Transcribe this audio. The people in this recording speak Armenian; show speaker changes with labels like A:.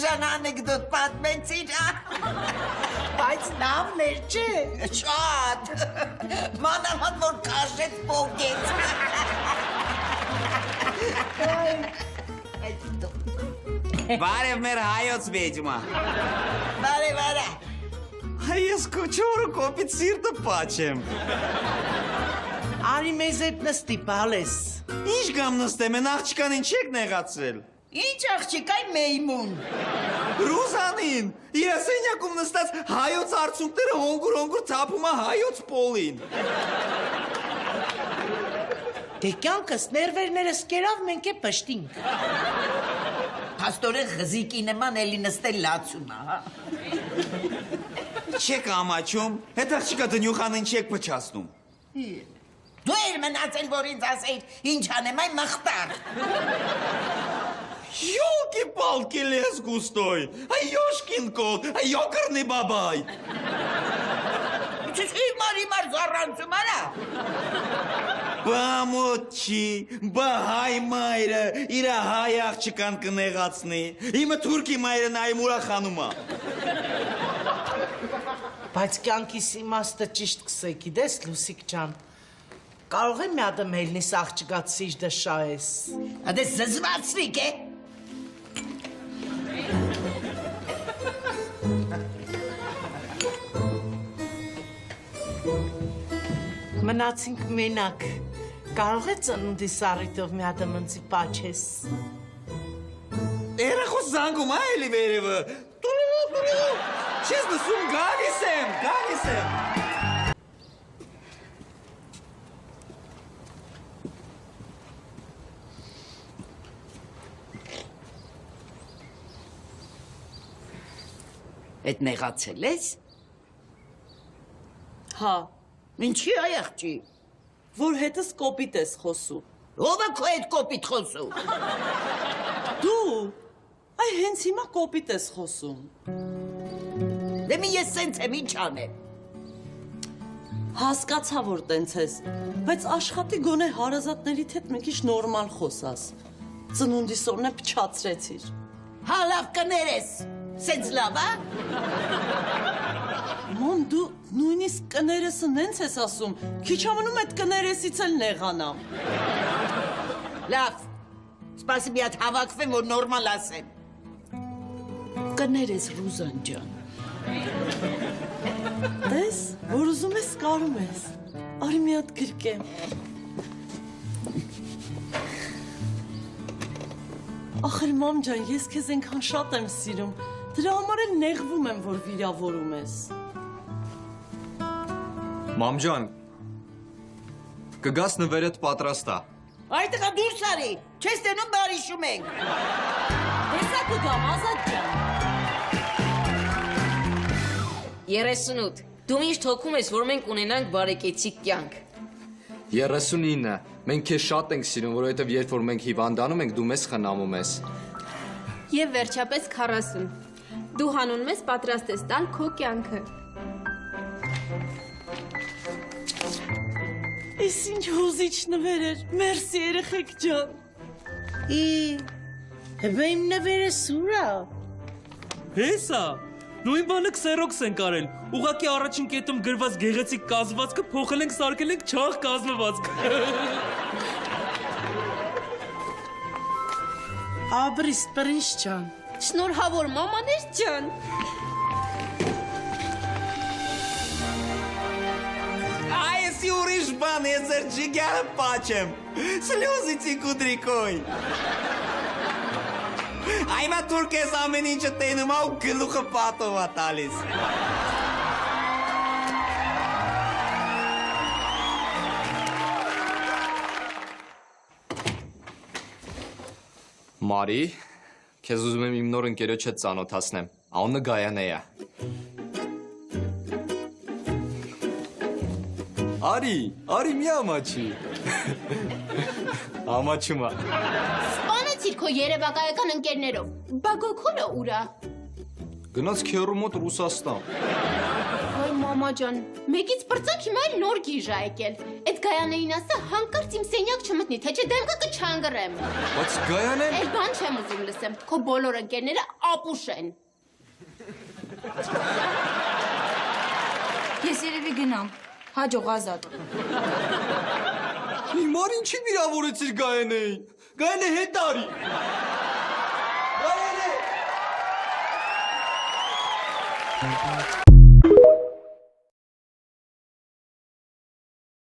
A: Ուժան անեկդոտ պատմեցիր,
B: Բայց լավներ չէ։
A: Շատ, մանավանդ որ կաշեց պոգեց։
C: Բարև մեր հայոց վեջմա։
A: Բարև։
C: Ես կոչորը կոպիտ սիրտը պաչեմ։
B: Արի մեզ հետ նստի, բալես։
C: Ինչ գամ նստեմ, են աղջկան ինչ եք նեղացրել։
A: Ինչ աղջիկայ մեյմուն։
C: Ռուզանին, իր սենյակում նստած հայոց արցունքները հոնգուր թափում է հայոց պոլին։
B: Դե կյանքս ներվերներս կերավ մենք է պշտինք։
A: Հաստորեն խզիկի նման էլի նստել լացում է,
C: Չեք ամաչում, հետ աղջիկա դնյուխանին չեք պչացնում։
A: Դու էր մնացել, որ ինձ ասեիր, ինչ անեմ այ մխտար։
C: Ёлки-палки лес густой, а ёшкин кот, а ёкарный бабай.
A: Հիմար զառանցում արա։
C: Բամոչի, բահայ մայրը, իրա հայ աղջկան կնեղացնի, իմը թուրքի մայրը նայմ ուրախանում է։
B: Բայց կյանքիս իմաստը ճիշտ կսե, գիտես, Լուսիկ ջան, կարող եմ մի ադմ հելնիս աղջկաց սիժդը շայես։
A: Ադես զզվացրիկ է։
B: Մնացինք մենակ, կարող է ծնունդի սարիտով մի ադմ ընձի պաչես։
C: Երախոս զանգում է էլի վերևը, տուրու, չես նսում գալիս եմ։
A: Էդ նեղացել ես։
D: Հա,
A: Ինչի այ աղջի։
D: որ հետս կոպիտ ես խոսում։
A: Ով է քո այդ կոպիտ խոսում։
D: Դու, այ հենց հիմա կոպիտ ես խոսում։
A: Դե մի ես սենց եմ ինչ անեմ։
D: Հասկացա, որ տենց ես, բայց աշխատի գոնե հարազատներիդ հետ մի քիչ նորմալ խոսաս։ Ծնունդիս օրն է փչացրեցիր։
A: Հա լավ կներես, սենց լավ, ա։
D: Ման դու նույնիսկ կներեսը նենց ես ասում, քիչ ամնում այդ կներեսից էլ նեղանամ։
A: Լավ, սպասի մի հատ հավաքվեմ, որ նորմալ ասեմ։ Կներես Ռուզան ջան։
D: Տես, որ ուզում ես կարում ես, արի մի հատ գրկեմ։ Ախր մամ ջան, ես քեզ ենքան շատ եմ սիրում, դրա համար էլ նեղվում եմ, որ վիրավորում ես։
E: Մամ ջան, կգաս նվերդ պատրաստ է։
A: Այ տղա դուրս արի, չես տենում բարիշում ենք։
D: Տեսա կգամ, Ազատ ջան։
F: 38, դու միշտ հոգում ես, որ մենք ունենանք բարեկեցիկ կյանք։
E: 39, մենք քեզ շատ ենք սիրում, որովհետև երբ որ մենք հիվանդանում ենք, դու մեզ խնամում ես։
G: Եվ վերջապես 40, դու հանուն մեզ պատրաստ ես տալ քո կյանքը։
D: Ես ինչ հուզիչ նվեր էր, մերսի երեխեք ջան։
B: Հեբե իմ նվերը սուրա։
H: Հեսա, նույն բանը քսերոքս են կարել, ուղակի առաջին կետում գրված գեղեցիկ կազմվածքը փոխել ենք սարքել ենք չաղ կազմվածք։
B: Աբրիս պրինչ ջան։
G: Շնորհավոր մամաներ ջան։
C: Այս ուրիշ բան, ես ձեր ջիգյարը պաչեմ, սլյոզիցի կուդրիկոյ։ Այմա թուրք ես ամեն ինչը տենում ա ու գլուխը պատով ա տալիս։
E: Մարի, քեզ ուզում եմ իմ նոր ընկերոջ հետ ծանոթացնեմ, անունը Գայանե է։ Արի մի ամաչի։ Ամաչում է։
G: Սպանեցիր քո երևակայական ընկերներով։ Բագոքոլը ուրա։
E: Գնաց քեռու մոտ Ռուսաստան։
G: Այ մամա ջան, մեկից պրծանք հիմա էլ նոր գիժ ա եկել։ Այդ Գայանեին ասա հանկարծ իմ սենյակ մտնի, թե չէ դեմքը կչանգրեմ։
E: Բայց Գայանեն
G: Էլ բան չեմ ուզում լսեմ, քո բոլոր ընկերները ապուշ են։
I: Ես երևի գնամ, հաջող ազատ։
E: Հիմար ինչի վիրավորեցիր Գայանեին։ Գայանե հետ արի։ Գայանե